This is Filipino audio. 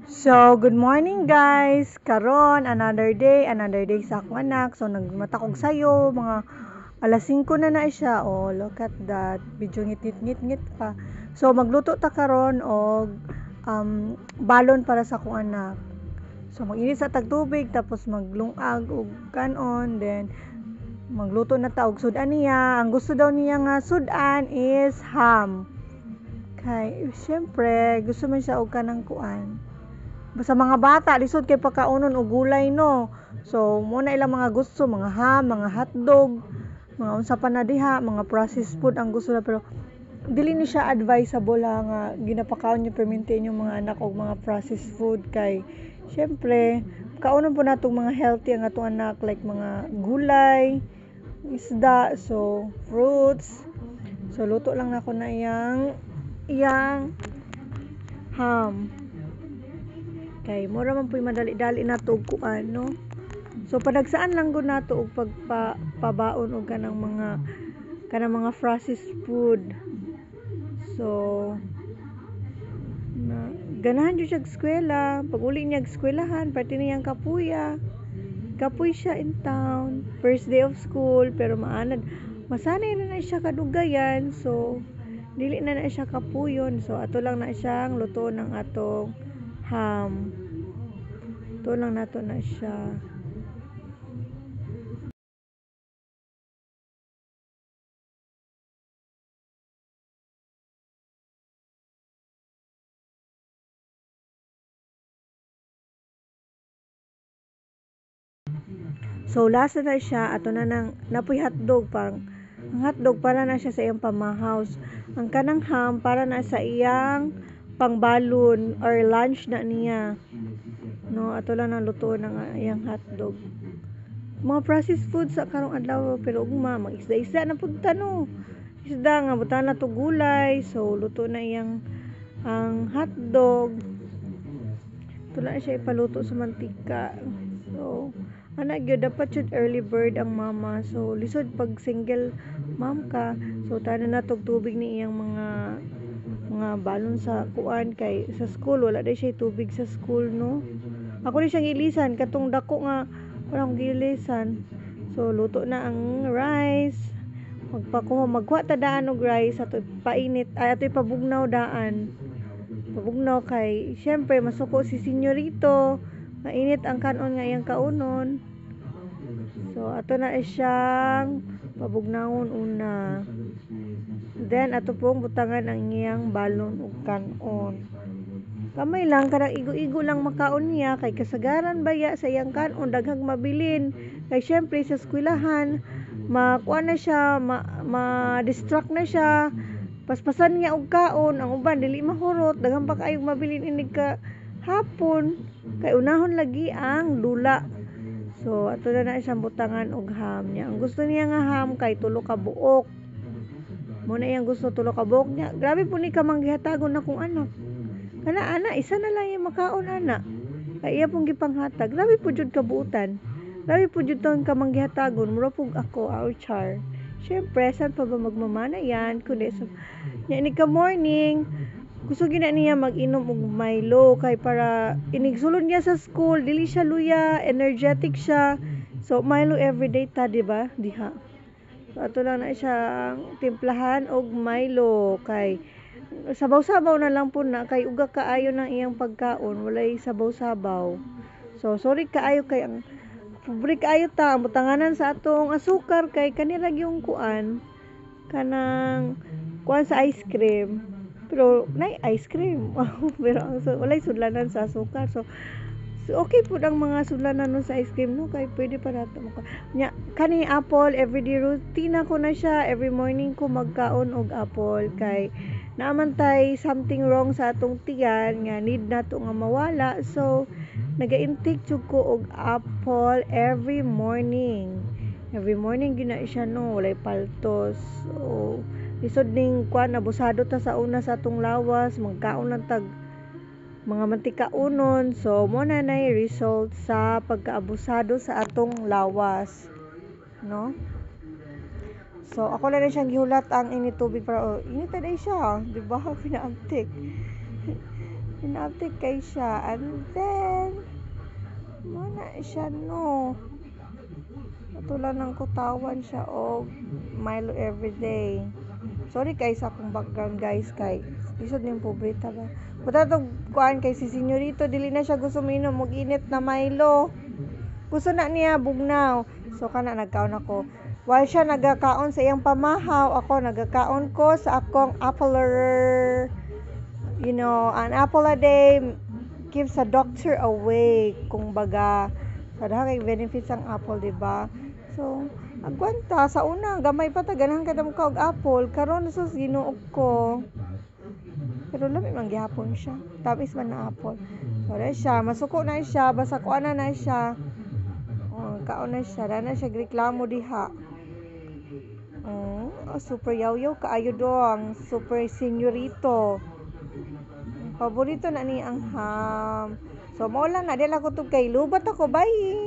So, good morning guys. Karon another day sa akong anak. So, nagmatakog sayo mga alas 5 na siya. Oh, look at that. Medyo ngit-ngit pa. So, magluto ta karon og balon para sa akong anak. So, mag-init sa tagtubig tapos maglungag og kanon, then magluto na ta og sudan niya. Ang gusto daw niya nga sudan is ham. Kay, syempre, gusto man siya og kanang kuan sa mga bata lisod kay pagkaunon og gulay no. So mo na ilang mga gusto, mga ham, mga hotdog, mga unsa pa na diha, mga processed food ang gusto na, pero dili ni siya advisable nga ginapakaon niyo permintin yung mga anak og mga processed food kay syempre kaunon po natong mga healthy ang atong anak like mga gulay, isda, so fruits. So luto lang nako na iyang ham. Kay mura man puy madali-dali nato og kuan no. So padagsaan lang gud nato og pagpabaon og kanang mga processed food. So na ganahan jud siya eskwela. Pag uli niya eskwelahan, pati niyang kapuya. Kapuy siya in town. First day of school pero masanay na siya kadugayan. So dili na siya kapuyon. So ato lang na siyang luto ng atong ham. Ito lang nato na siya. So last na siya, ato na nang napoy hotdog, parang ang hotdog para na siya sa iyang pamahaws. Ang kanang ham para na sa iyang pangbalon or lunch na niya. No, ato lang nang luto ng iyang hotdog. Mga processed food sa karong adlaw pero ugma mag-isda-isda na pud ta no. Isda nga butan na to gulay, so luto na iyang ang hotdog. Ito na siya ipaluto sa mantika. So, anak gyud dapat jud early bird ang mama. So, lisod pag single mom ka. So, tanan na tog tubig ni iyang mga balon sa kuan kay sa school wala day siya tubig sa school no. Ako ni siyang ilisan katong dako nga wala akong gilisan. So, luto na ang rice. Magkuha ta daan og rice ato painit ay ato pabugnaw daan. Pabugnaw kay syempre masuko si senyorito. Mainit ang kanon nga iyang kaunon. So ato na siyang pabugnawon una. Then ato pong butangan ang iyang balon ug kanon. Kamay lang kanang igo-igo lang makaon niya kay kasagaran baya sa iyang kanon daghang mabilin. Kay syempre sa eskwelahan makuha na siya, ma-distract na siya. Paspasan niya og kaon, ang uban dili mahurot, daghang pa kayong mabilin inig ka hapon. Kay unahon lagi ang dula. So ato na siyang butangan og ham niya. Ang gusto niya nga ham kay tulo ka buok. Mo na iyang gusto tulo ka buok niya. Grabe po ni ka manggihatagon na kong anak. Kana ana isa na lang yung makaon ana. Kay iya pong gipanghatag. Grabe po jud kabuutan. Grabe po jud ton ka manggihatagon. Mura pug ako char. Syempre, saan pa ba magmamana yan? Kundi sa ni ka morning, gusto gina niya mag-inom og Milo kay para inigsulon niya sa school, dili siya luya, energetic siya. So Milo everyday ta, di ba? Diha. So ato lang na siya timplahan og Milo kay sabaw-sabaw na lang po na kay uga kaayo ng iyang pagkaon, walay sabaw-sabaw. So sorry kaayo kay ang pobre kaayo ta ang butanganan sa atong asukar kay kanira yung kuan kanang kuan sa ice cream. Pero nay ice cream. Pero walay sudlanan sa asukar. So okay po ang mga sudlanan no sa ice cream no kay pwede pa nato nya kani apple everyday routine ko na siya. Every morning ko magkaon og apple kay naaman tay something wrong sa atong tiyan nga need nato nga mawala. So naga-intake jud ko og apple every morning. Every morning gina siya no, walay paltos. So lisod ning kuan abusado ta sa una sa atong lawas, magkaon lang tag mga mantikaunon. So mo na nay result sa pagkaabusado sa atong lawas, no? So ako na siyang gihulat ang init tubig para init na siya, di ba? Pinaantik. inaptik kay siya. And then, muna siya, no. Natulan ng kutawan siya o Milo everyday. Sorry kay sa akong background, guys, kay isod yung pobreta ba. Buta to kuan kay si senyorito, dili na siya gusto minom og init na Milo. Gusto na niya bugnaw. So kana nagkaon ako. While siya nagakaon sa iyang pamahaw, ako nagakaon ko sa akong apple. You know, an apple a day keeps a doctor awake. Kung baga, sa kay benefits ang apple, di ba? So, agwanta sa una, gamay pa ta ganahan kada mo og apple, karon sus ginuog ko. Pero lami man gihapon siya. Tamis man na apple. So, siya, masuko na siya, basta kuan na siya. Oh, kaon na siya, na siya reklamo diha. Oh, super yaw-yaw kaayo dong, super senyorito. Paborito na ni ang ham. So, maulan na dila ko to kay lubat ako. Bye.